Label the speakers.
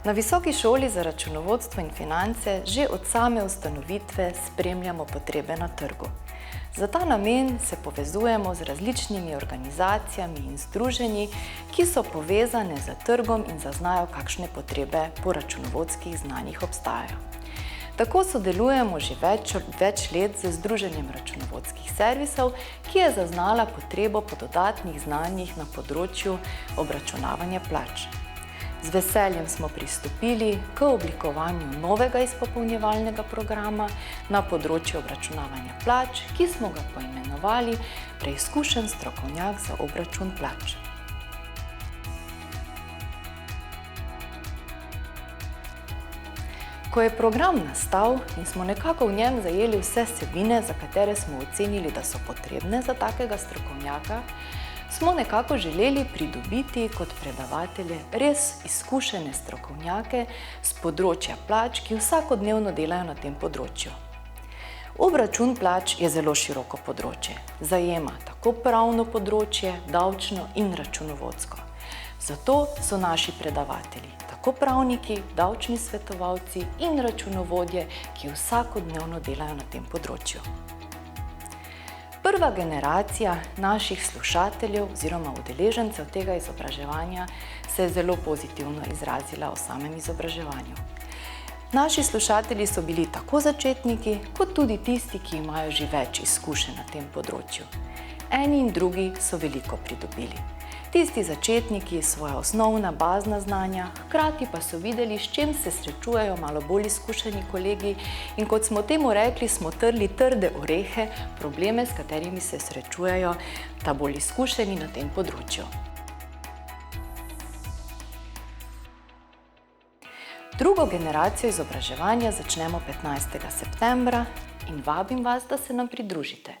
Speaker 1: Na Visoki šoli za računovodstvo in finance že od same ustanovitve spremljamo potrebe na trgu. Za ta namen se povezujemo z različnimi organizacijami in združenji, ki so povezane z trgom in zaznajo, kakšne potrebe po računovodskih znanjih obstajajo. Tako sodelujemo že več let z Združenjem računovodskih servisov, ki je zaznala potrebo po dodatnih znanjih na področju obračunavanja plač. Z veseljem smo pristopili k oblikovanju novega izpopolnjevalnega programa na področju obračunavanja plač, ki smo ga poimenovali Preizkušen strokovnjak za obračun plač. Ko je program nastal in smo nekako v njem zajeli vse vsebine, za katere smo ocenili, da so potrebne za takega strokovnjaka, smo nekako želeli pridobiti kot predavatelje res izkušene strokovnjake z področja plač, ki vsakodnevno delajo na tem področju. Obračun plač je zelo široko področje, zajema tako pravno področje, davčno in računovodsko. Zato so naši predavatelji tako pravniki, davčni svetovalci in računovodje, ki vsakodnevno delajo na tem področju. Prva generacija naših slušateljev oziroma udeležencev tega izobraževanja se je zelo pozitivno izrazila o samem izobraževanju. Naši slušatelji so bili tako začetniki, kot tudi tisti, ki imajo že več izkušenj na tem področju. Eni in drugi so veliko pridobili. Tisti začetniki svoja osnovna bazna znanja, hkrati pa so videli, s čim se srečujejo malo bolj izkušeni kolegi in kot smo temu rekli, smo trli trde orehe, probleme, s katerimi se srečujejo ta bolj izkušeni na tem področju. Drugo generacijo izobraževanja začnemo 15. septembra in vabim vas, da se nam pridružite.